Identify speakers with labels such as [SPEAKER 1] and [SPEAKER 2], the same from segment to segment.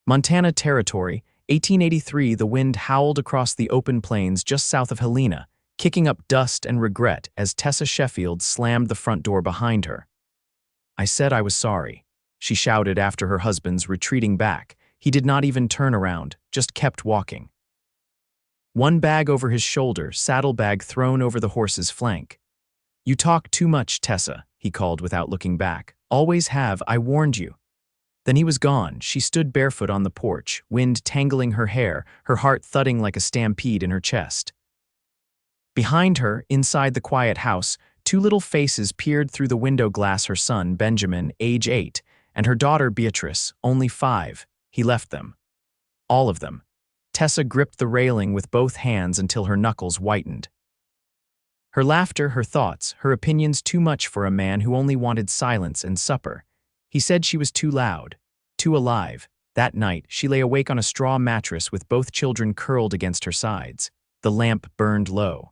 [SPEAKER 1] Montana Territory, 1883. The wind howled across the open plains just south of Helena, kicking up dust and regret as Tessa Sheffield slammed the front door behind her. "I said I was sorry," she shouted after her husband's retreating back. He did not even turn around, just kept walking. One bag over his shoulder, saddlebag thrown over the horse's flank. "You talk too much, Tessa," he called without looking back. "Always have, I warned you." Then he was gone. She stood barefoot on the porch, wind tangling her hair, her heart thudding like a stampede in her chest. Behind her, inside the quiet house, two little faces peered through the window glass. Her son, Benjamin, age 8, and her daughter, Beatrice, only 5. He left them. All of them. Tessa gripped the railing with both hands until her knuckles whitened. Her laughter, her thoughts, her opinions too much for a man who only wanted silence and supper. He said she was too loud, too alive. That night, she lay awake on a straw mattress with both children curled against her sides. The lamp burned low.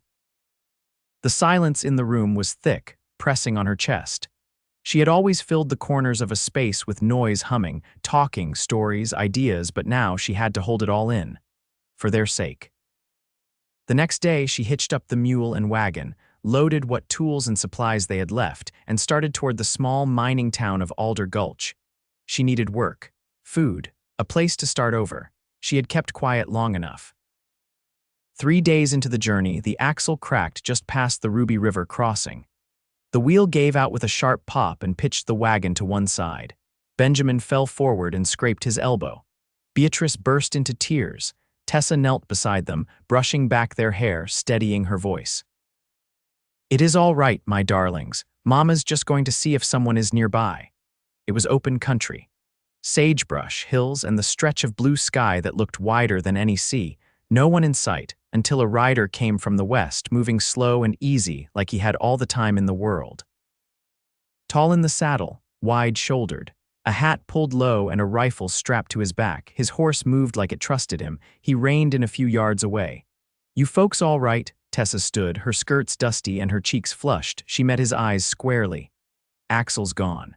[SPEAKER 1] The silence in the room was thick, pressing on her chest. She had always filled the corners of a space with noise humming, talking, stories, ideas, but now she had to hold it all in. For their sake. The next day, she hitched up the mule and wagon, loaded what tools and supplies they had left, and started toward the small mining town of Alder Gulch. She needed work, food, a place to start over. She had kept quiet long enough. 3 days into the journey, the axle cracked just past the Ruby River crossing. The wheel gave out with a sharp pop and pitched the wagon to one side. Benjamin fell forward and scraped his elbow. Beatrice burst into tears. Tessa knelt beside them, brushing back their hair, steadying her voice. "It is all right, my darlings. Mama's just going to see if someone is nearby." It was open country. Sagebrush, hills, and the stretch of blue sky that looked wider than any sea. No one in sight, until a rider came from the west, moving slow and easy like he had all the time in the world. Tall in the saddle, wide-shouldered, a hat pulled low and a rifle strapped to his back, his horse moved like it trusted him. He reined in a few yards away. "You folks all right?" Tessa stood, her skirts dusty and her cheeks flushed. She met his eyes squarely. "Axle's gone."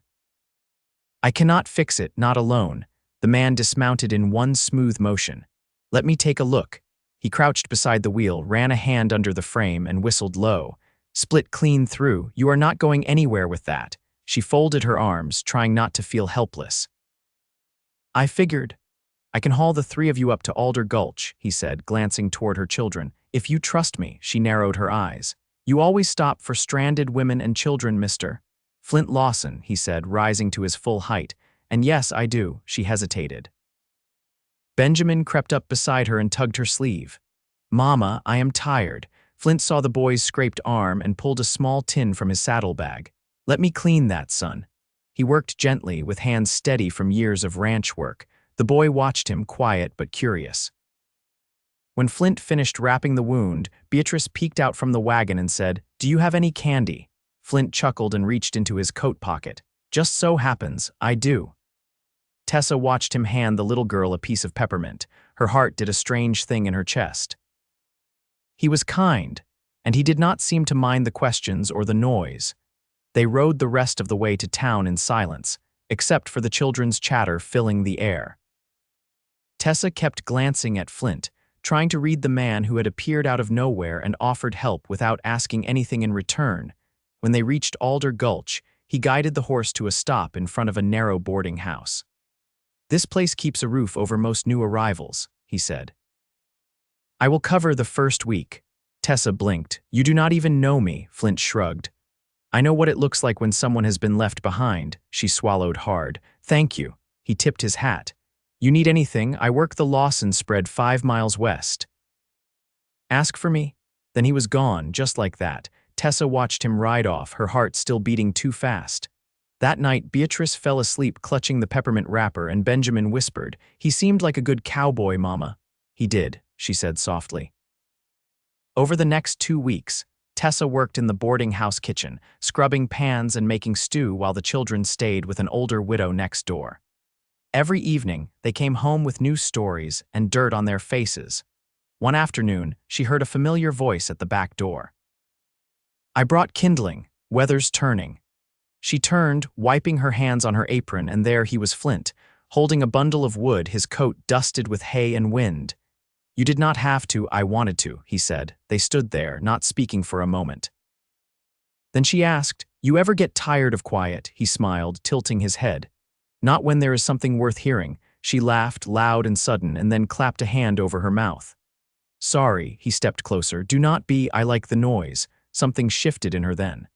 [SPEAKER 1] "I cannot fix it, not alone." The man dismounted in one smooth motion. "Let me take a look." He crouched beside the wheel, ran a hand under the frame, and whistled low. "Split clean through. You are not going anywhere with that." She folded her arms, trying not to feel helpless. "I figured. I can haul the 3 of you up to Alder Gulch," he said, glancing toward her children. "If you trust me." She narrowed her eyes. "You always stop for stranded women and children, Mr. Flint Lawson," he said, rising to his full height. "And yes, I do." She hesitated. Benjamin crept up beside her and tugged her sleeve. "Mama, I am tired." Flint saw the boy's scraped arm and pulled a small tin from his saddlebag. "Let me clean that, son." He worked gently, with hands steady from years of ranch work. The boy watched him, quiet but curious. When Flint finished wrapping the wound, Beatrice peeked out from the wagon and said, "Do you have any candy?" Flint chuckled and reached into his coat pocket. "Just so happens, I do." Tessa watched him hand the little girl a piece of peppermint. Her heart did a strange thing in her chest. He was kind, and he did not seem to mind the questions or the noise. They rode the rest of the way to town in silence, except for the children's chatter filling the air. Tessa kept glancing at Flint, trying to read the man who had appeared out of nowhere and offered help without asking anything in return. When they reached Alder Gulch, he guided the horse to a stop in front of a narrow boarding house. "This place keeps a roof over most new arrivals," he said. "I will cover the first week." Tessa blinked. "You do not even know me," Flint shrugged. "I know what it looks like when someone has been left behind." She swallowed hard. "Thank you." He tipped his hat. "You need anything? I work the Lawson spread 5 miles west." "Ask for me?" Then he was gone, just like that. Tessa watched him ride off, her heart still beating too fast. That night, Beatrice fell asleep clutching the peppermint wrapper, and Benjamin whispered, "He seemed like a good cowboy, Mama." "He did," she said softly. Over the next 2 weeks, Tessa worked in the boarding house kitchen, scrubbing pans and making stew while the children stayed with an older widow next door. Every evening, they came home with new stories and dirt on their faces. One afternoon, she heard a familiar voice at the back door. "I brought kindling. Weather's turning." She turned, wiping her hands on her apron, and there he was, Flint, holding a bundle of wood, his coat dusted with hay and wind. "You did not have to, I wanted to," he said. They stood there, not speaking for a moment. Then she asked, "You ever get tired of quiet?" He smiled, tilting his head. "Not when there is something worth hearing." She laughed, loud and sudden, and then clapped a hand over her mouth. "Sorry," he stepped closer. "Do not be, I like the noise." Something shifted in her then.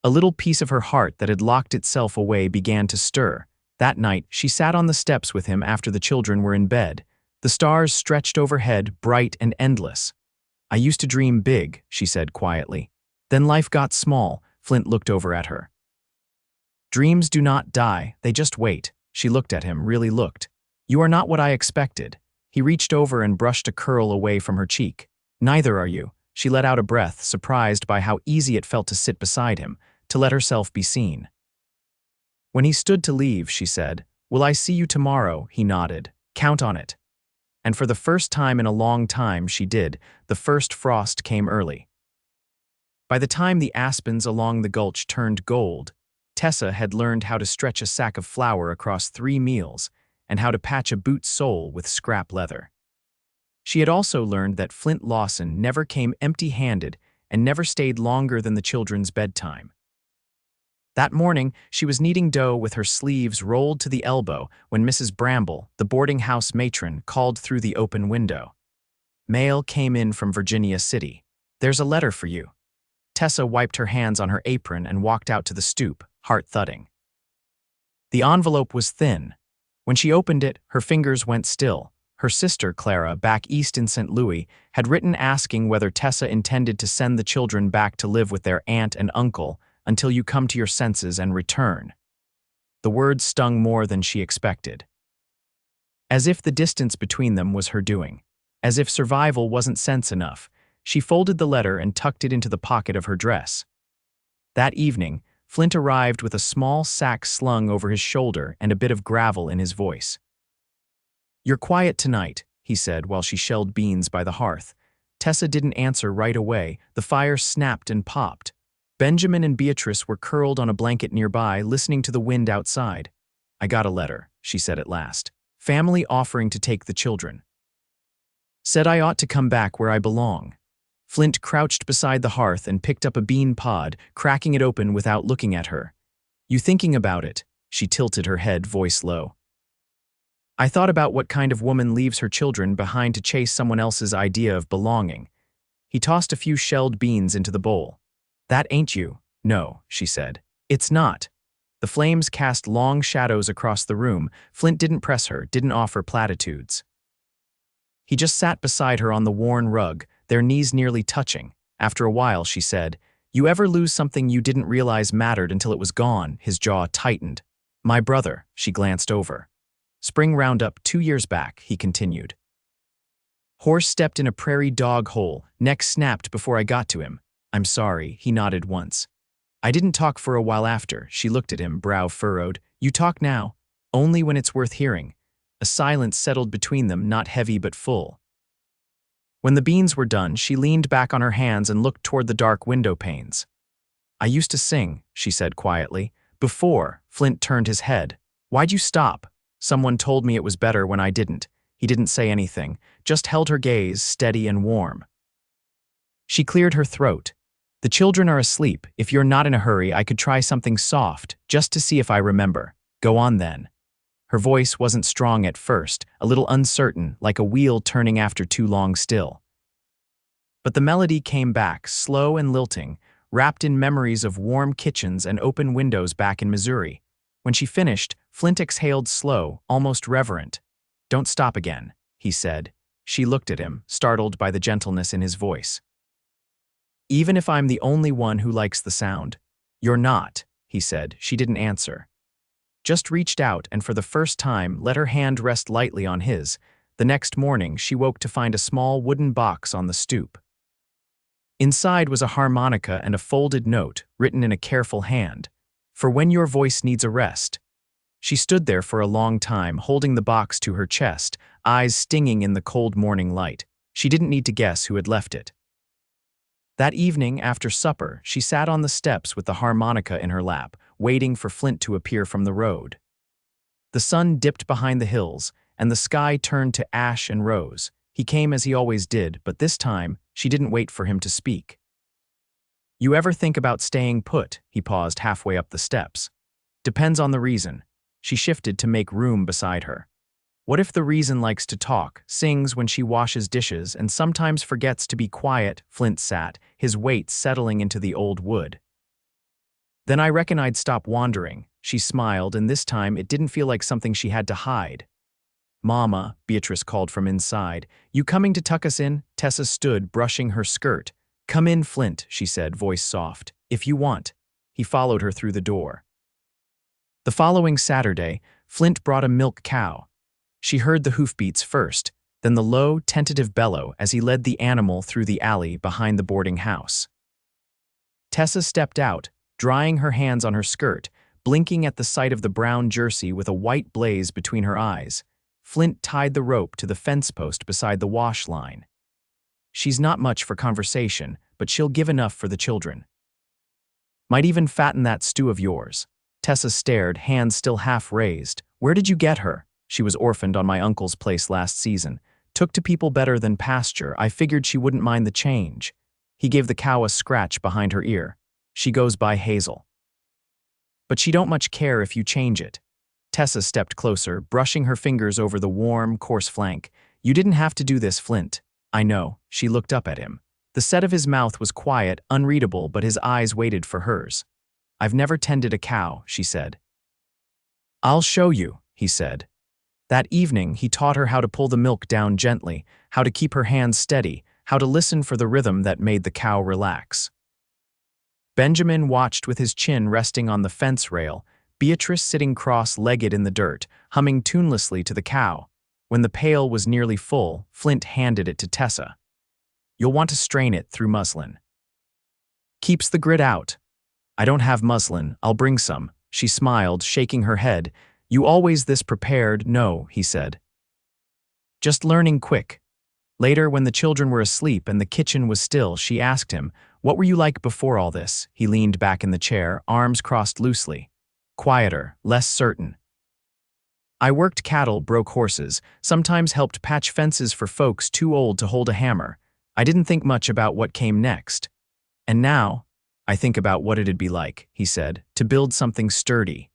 [SPEAKER 1] A little piece of her heart that had locked itself away began to stir. That night, she sat on the steps with him after the children were in bed. The stars stretched overhead, bright and endless. "I used to dream big," she said quietly. "Then life got small." Flint looked over at her. "Dreams do not die, they just wait." She looked at him, really looked. "You are not what I expected." He reached over and brushed a curl away from her cheek. "Neither are you." She let out a breath, surprised by how easy it felt to sit beside him, to let herself be seen. When he stood to leave, she said, "Will I see you tomorrow?" He nodded. "Count on it." And for the first time in a long time, she did. The first frost came early. By the time the aspens along the gulch turned gold, Tessa had learned how to stretch a sack of flour across 3 meals and how to patch a boot's sole with scrap leather. She had also learned that Flint Lawson never came empty-handed and never stayed longer than the children's bedtime. That morning, she was kneading dough with her sleeves rolled to the elbow when Mrs. Bramble, the boarding house matron, called through the open window. Mail came in from Virginia City. "There's a letter for you." Tessa wiped her hands on her apron and walked out to the stoop, heart thudding. The envelope was thin. When she opened it, her fingers went still. Her sister, Clara, back east in St. Louis, had written asking whether Tessa intended to send the children back to live with their aunt and uncle until you come to your senses and return. The words stung more than she expected. As if the distance between them was her doing. As if survival wasn't sense enough, she folded the letter and tucked it into the pocket of her dress. That evening, Flint arrived with a small sack slung over his shoulder and a bit of gravel in his voice. "You're quiet tonight," he said while she shelled beans by the hearth. Tessa didn't answer right away. The fire snapped and popped. Benjamin and Beatrice were curled on a blanket nearby, listening to the wind outside. "I got a letter," she said at last. "Family offering to take the children. Said I ought to come back where I belong." Flint crouched beside the hearth and picked up a bean pod, cracking it open without looking at her. "You thinking about it?" She tilted her head, voice low. "I thought about what kind of woman leaves her children behind to chase someone else's idea of belonging." He tossed a few shelled beans into the bowl. "That ain't you." "No," she said. "It's not." The flames cast long shadows across the room. Flint didn't press her, didn't offer platitudes. He just sat beside her on the worn rug, their knees nearly touching. After a while, she said, "You ever lose something you didn't realize mattered until it was gone?" His jaw tightened. "My brother," she glanced over. "Spring roundup 2 years back," he continued. "Horse stepped in a prairie dog hole, neck snapped before I got to him." "I'm sorry," he nodded once. "I didn't talk for a while after." She looked at him, brow furrowed. "You talk now." "Only when it's worth hearing." A silence settled between them, not heavy but full. When the beans were done, she leaned back on her hands and looked toward the dark window panes. "I used to sing," she said quietly. "Before." Flint turned his head. "Why'd you stop?" "Someone told me it was better when I didn't." He didn't say anything, just held her gaze, steady and warm. She cleared her throat. "The children are asleep. If you're not in a hurry, I could try something soft, just to see if I remember." "Go on then." Her voice wasn't strong at first, a little uncertain, like a wheel turning after too long still. But the melody came back, slow and lilting, wrapped in memories of warm kitchens and open windows back in Missouri. When she finished, Flint exhaled slow, almost reverent. "Don't stop again," he said. She looked at him, startled by the gentleness in his voice. "Even if I'm the only one who likes the sound." "You're not," he said. She didn't answer. Just reached out and for the first time let her hand rest lightly on his. The next morning she woke to find a small wooden box on the stoop. Inside was a harmonica and a folded note, written in a careful hand. "For when your voice needs a rest." She stood there for a long time, holding the box to her chest, eyes stinging in the cold morning light. She didn't need to guess who had left it. That evening, after supper, she sat on the steps with the harmonica in her lap, waiting for Flint to appear from the road. The sun dipped behind the hills, and the sky turned to ash and rose. He came as he always did, but this time, she didn't wait for him to speak. "You ever think about staying put?" He paused halfway up the steps. "Depends on the reason." She shifted to make room beside her. "What if the reason likes to talk, sings when she washes dishes, and sometimes forgets to be quiet?" Flint sat, his weight settling into the old wood. "Then I reckon I'd stop wandering." She smiled, and this time it didn't feel like something she had to hide. "Mama," Beatrice called from inside. "You coming to tuck us in?" Tessa stood, brushing her skirt. "Come in, Flint," she said, voice soft. "If you want." He followed her through the door. The following Saturday, Flint brought a milk cow. She heard the hoofbeats first, then the low, tentative bellow as he led the animal through the alley behind the boarding house. Tessa stepped out, drying her hands on her skirt, blinking at the sight of the brown jersey with a white blaze between her eyes. Flint tied the rope to the fence post beside the wash line. "She's not much for conversation, but she'll give enough for the children. Might even fatten that stew of yours." Tessa stared, hands still half raised. "Where did you get her?" "She was orphaned on my uncle's place last season. Took to people better than pasture. I figured she wouldn't mind the change." He gave the cow a scratch behind her ear. "She goes by Hazel. But she don't much care if you change it." Tessa stepped closer, brushing her fingers over the warm, coarse flank. "You didn't have to do this, Flint." "I know." She looked up at him. The set of his mouth was quiet, unreadable, but his eyes waited for hers. "I've never tended a cow," she said. "I'll show you," he said. That evening, he taught her how to pull the milk down gently, how to keep her hands steady, how to listen for the rhythm that made the cow relax. Benjamin watched with his chin resting on the fence rail, Beatrice sitting cross-legged in the dirt, humming tunelessly to the cow. When the pail was nearly full, Flint handed it to Tessa. "You'll want to strain it through muslin. Keeps the grit out." "I don't have muslin, I'll bring some." She smiled, shaking her head. "You always this prepared?" "No," he said. "Just learning quick." Later, when the children were asleep and the kitchen was still, she asked him, "What were you like before all this?" He leaned back in the chair, arms crossed loosely. "Quieter, less certain. I worked cattle, broke horses, sometimes helped patch fences for folks too old to hold a hammer. I didn't think much about what came next. And now, I think about what it'd be like," he said, "to build something sturdy.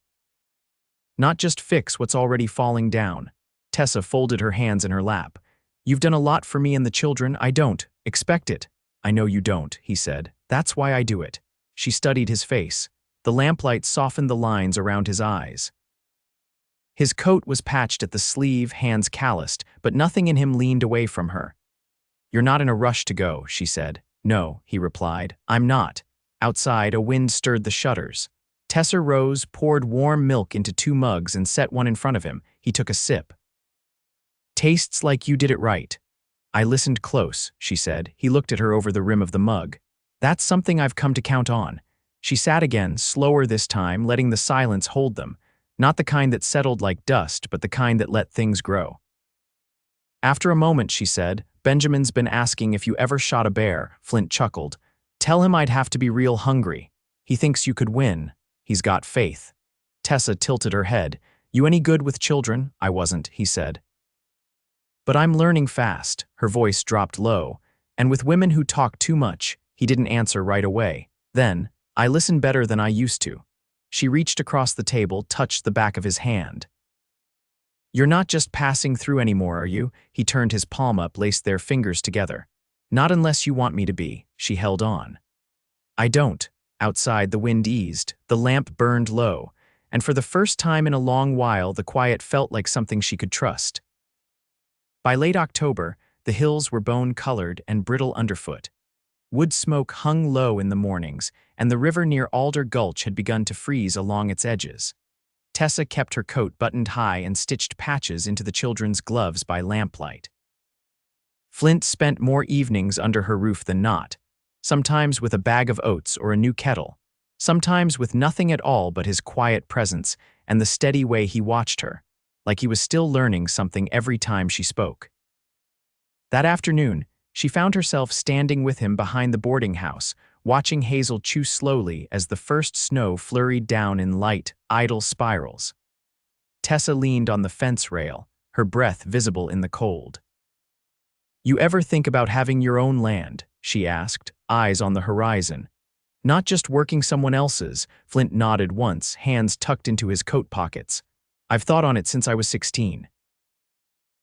[SPEAKER 1] Not just fix what's already falling down." Tessa folded her hands in her lap. "You've done a lot for me and the children. I don't expect it." "I know you don't," he said. "That's why I do it." She studied his face. The lamplight softened the lines around his eyes. His coat was patched at the sleeve, hands calloused, but nothing in him leaned away from her. "You're not in a rush to go," she said. "No," he replied. "I'm not." Outside, a wind stirred the shutters. Tessa rose, poured warm milk into 2 mugs and set one in front of him. He took a sip. "Tastes like you did it right." "I listened close," she said. He looked at her over the rim of the mug. "That's something I've come to count on." She sat again, slower this time, letting the silence hold them. Not the kind that settled like dust, but the kind that let things grow. After a moment, she said, "Benjamin's been asking if you ever shot a bear." Flint chuckled. "Tell him I'd have to be real hungry. He thinks you could win. He's got faith." Tessa tilted her head. "You any good with children?" "I wasn't," he said. "But I'm learning fast." Her voice dropped low. "And with women who talk too much." He didn't answer right away. Then, "I listen better than I used to." She reached across the table, touched the back of his hand. "You're not just passing through anymore, are you?" He turned his palm up, laced their fingers together. "Not unless you want me to be." She held on. "I don't." Outside, the wind eased, the lamp burned low, and for the first time in a long while, the quiet felt like something she could trust. By late October, the hills were bone-colored and brittle underfoot. Wood smoke hung low in the mornings, and the river near Alder Gulch had begun to freeze along its edges. Tessa kept her coat buttoned high and stitched patches into the children's gloves by lamplight. Flint spent more evenings under her roof than not, sometimes with a bag of oats or a new kettle, sometimes with nothing at all but his quiet presence and the steady way he watched her, like he was still learning something every time she spoke. That afternoon, she found herself standing with him behind the boarding house, watching Hazel chew slowly as the first snow flurried down in light, idle spirals. Tessa leaned on the fence rail, her breath visible in the cold. "You ever think about having your own land?" she asked, eyes on the horizon. "Not just working someone else's." Flint nodded once, hands tucked into his coat pockets. "I've thought on it since I was 16.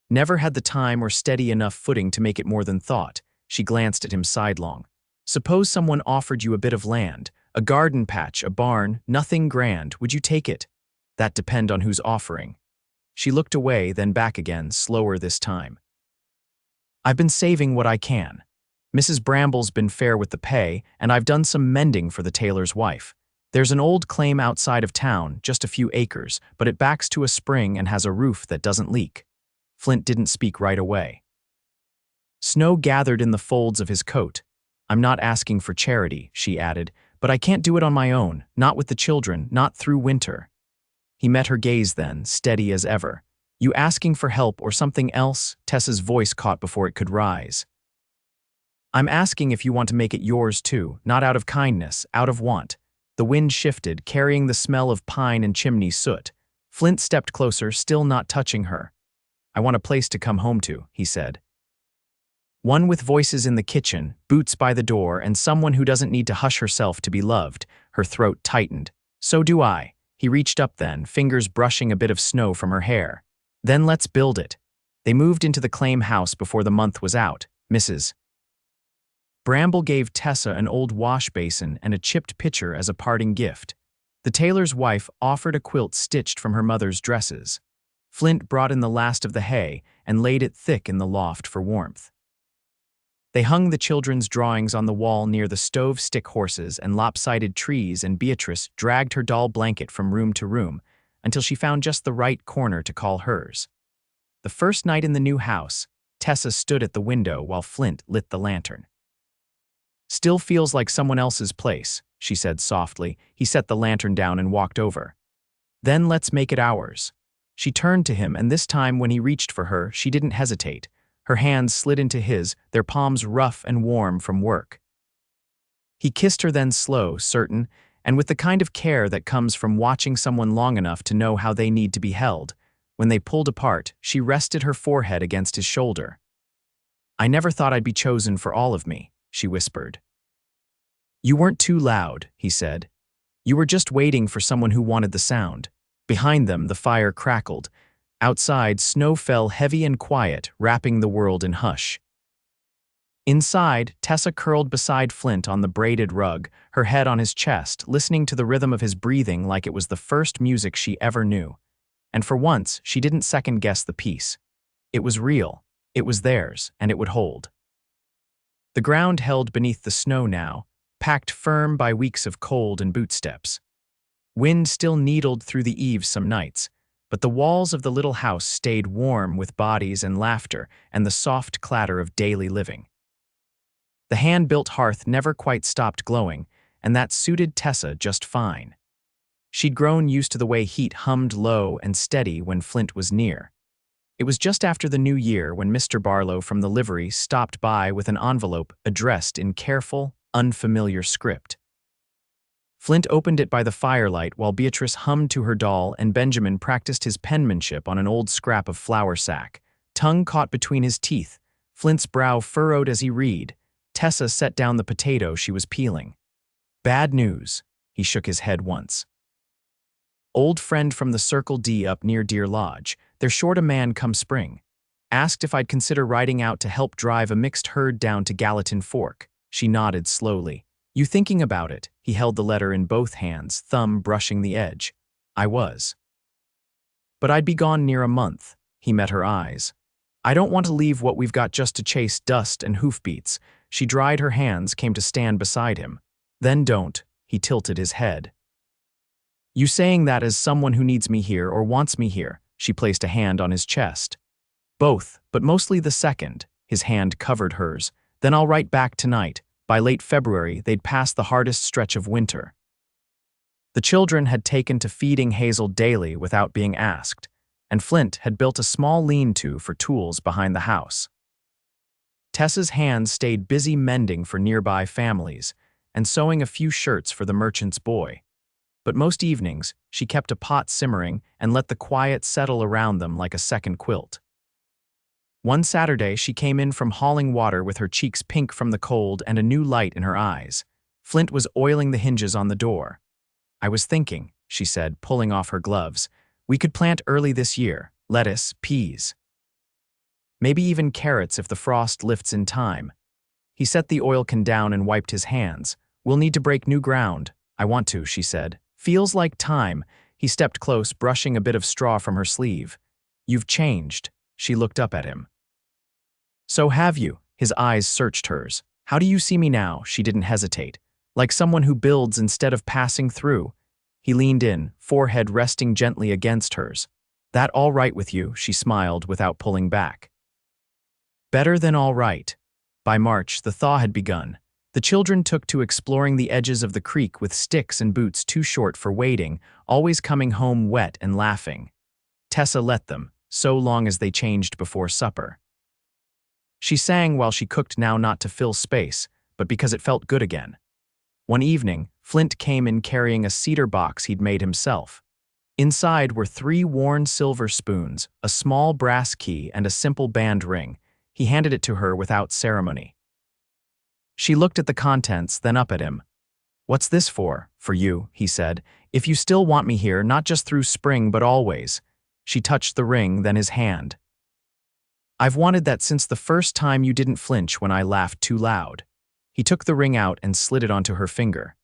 [SPEAKER 1] Never had the time or steady enough footing to make it more than thought." She glanced at him sidelong. "Suppose someone offered you a bit of land, a garden patch, a barn, nothing grand, would you take it?" "That depend on who's offering." She looked away, then back again, slower this time. "I've been saving what I can. Mrs. Bramble's been fair with the pay, and I've done some mending for the tailor's wife. There's an old claim outside of town, just a few acres, but it backs to a spring and has a roof that doesn't leak." Flint didn't speak right away. Snow gathered in the folds of his coat. "I'm not asking for charity," she added, "but I can't do it on my own, not with the children, not through winter." He met her gaze then, steady as ever. "You asking for help or something else?" Tessa's voice caught before it could rise. "I'm asking if you want to make it yours too, not out of kindness, out of want." The wind shifted, carrying the smell of pine and chimney soot. Flint stepped closer, still not touching her. "I want a place to come home to," he said. "One with voices in the kitchen, boots by the door, and someone who doesn't need to hush herself to be loved." Her throat tightened. "So do I." He reached up then, fingers brushing a bit of snow from her hair. "Then let's build it." They moved into the claim house before the month was out. Mrs. Bramble gave Tessa an old wash basin and a chipped pitcher as a parting gift. The tailor's wife offered a quilt stitched from her mother's dresses. Flint brought in the last of the hay and laid it thick in the loft for warmth. They hung the children's drawings on the wall near the stove stick horses and lopsided trees, and Beatrice dragged her doll blanket from room to room until she found just the right corner to call hers. The first night in the new house, Tessa stood at the window while Flint lit the lantern. "Still feels like someone else's place," she said softly. He set the lantern down and walked over. "Then let's make it ours." She turned to him, and this time when he reached for her, she didn't hesitate. Her hands slid into his, their palms rough and warm from work. He kissed her then, slow, certain, and with the kind of care that comes from watching someone long enough to know how they need to be held. When they pulled apart, she rested her forehead against his shoulder. "I never thought I'd be chosen for all of me," she whispered. "You weren't too loud," he said. "You were just waiting for someone who wanted the sound." Behind them, the fire crackled. Outside, snow fell heavy and quiet, wrapping the world in hush. Inside, Tessa curled beside Flint on the braided rug, her head on his chest, listening to the rhythm of his breathing like it was the first music she ever knew. And for once, she didn't second-guess the peace. It was real, it was theirs, and it would hold. The ground held beneath the snow now, packed firm by weeks of cold and bootsteps. Wind still needled through the eaves some nights, but the walls of the little house stayed warm with bodies and laughter and the soft clatter of daily living. The hand-built hearth never quite stopped glowing, and that suited Tessa just fine. She'd grown used to the way heat hummed low and steady when Flint was near. It was just after the new year when Mr. Barlow from the livery stopped by with an envelope addressed in careful, unfamiliar script. Flint opened it by the firelight while Beatrice hummed to her doll and Benjamin practiced his penmanship on an old scrap of flour sack, tongue caught between his teeth, Flint's brow furrowed as he read. Tessa set down the potato she was peeling. "Bad news," he shook his head once. "Old friend from the Circle D up near Deer Lodge. They're short a man come spring. Asked if I'd consider riding out to help drive a mixed herd down to Gallatin Fork." She nodded slowly. "You thinking about it?" He held the letter in both hands, thumb brushing the edge. "I was. But I'd be gone near a month." He met her eyes. "I don't want to leave what we've got just to chase dust and hoofbeats." She dried her hands, came to stand beside him. "Then don't." He tilted his head. "You saying that as someone who needs me here or wants me here?" She placed a hand on his chest. "Both, but mostly the second." His hand covered hers. "Then I'll write back tonight." By late February, they'd passed the hardest stretch of winter. The children had taken to feeding Hazel daily without being asked, and Flint had built a small lean-to for tools behind the house. Tessa's hands stayed busy mending for nearby families and sewing a few shirts for the merchant's boy. But most evenings, she kept a pot simmering and let the quiet settle around them like a second quilt. One Saturday, she came in from hauling water with her cheeks pink from the cold and a new light in her eyes. Flint was oiling the hinges on the door. "I was thinking," she said, pulling off her gloves, "we could plant early this year, lettuce, peas. Maybe even carrots if the frost lifts in time." He set the oil can down and wiped his hands. "We'll need to break new ground." "I want to," she said. "Feels like time." He stepped close, brushing a bit of straw from her sleeve. "You've changed." She looked up at him. "So have you." His eyes searched hers. "How do you see me now?" She didn't hesitate. "Like someone who builds instead of passing through." He leaned in, forehead resting gently against hers. "That all right with you?" She smiled without pulling back. Better than all right. By March, the thaw had begun. The children took to exploring the edges of the creek with sticks and boots too short for wading, always coming home wet and laughing. Tessa let them, so long as they changed before supper. She sang while she cooked, now not to fill space, but because it felt good again. One evening, Flint came in carrying a cedar box he'd made himself. Inside were 3 worn silver spoons, a small brass key, and a simple band ring. He handed it to her without ceremony. She looked at the contents, then up at him. "What's this for?" "For you," he said. "If you still want me here, not just through spring, but always." She touched the ring, then his hand. "I've wanted that since the first time you didn't flinch when I laughed too loud." He took the ring out and slid it onto her finger.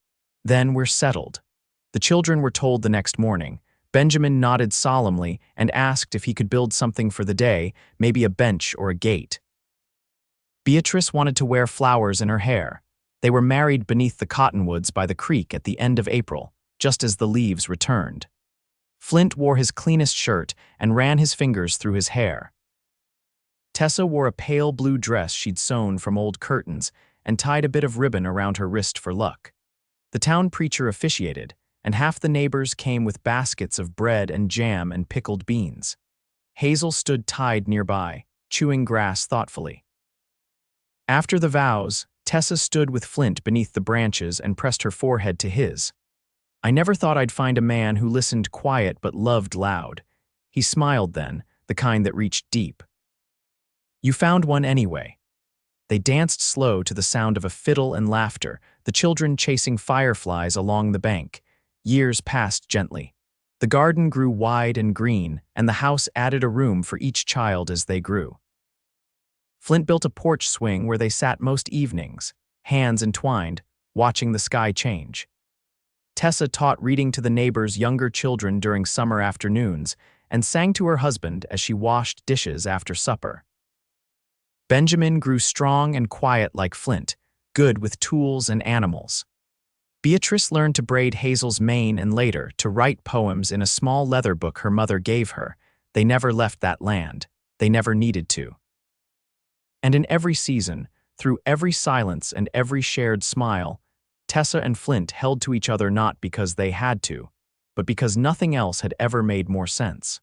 [SPEAKER 1] "Then we're settled." The children were told the next morning. Benjamin nodded solemnly and asked if he could build something for the day, maybe a bench or a gate. Beatrice wanted to wear flowers in her hair. They were married beneath the cottonwoods by the creek at the end of April, just as the leaves returned. Flint wore his cleanest shirt and ran his fingers through his hair. Tessa wore a pale blue dress she'd sewn from old curtains and tied a bit of ribbon around her wrist for luck. The town preacher officiated, and half the neighbors came with baskets of bread and jam and pickled beans. Hazel stood tied nearby, chewing grass thoughtfully. After the vows, Tessa stood with Flint beneath the branches and pressed her forehead to his. "I never thought I'd find a man who listened quiet but loved loud." He smiled then, the kind that reached deep. "You found one anyway." They danced slow to the sound of a fiddle and laughter, the children chasing fireflies along the bank. Years passed gently. The garden grew wide and green, and the house added a room for each child as they grew. Flint built a porch swing where they sat most evenings, hands entwined, watching the sky change. Tessa taught reading to the neighbors' younger children during summer afternoons and sang to her husband as she washed dishes after supper. Benjamin grew strong and quiet like Flint, good with tools and animals. Beatrice learned to braid Hazel's mane and later to write poems in a small leather book her mother gave her. They never left that land. They never needed to. And in every season, through every silence and every shared smile, Tessa and Flint held to each other not because they had to, but because nothing else had ever made more sense.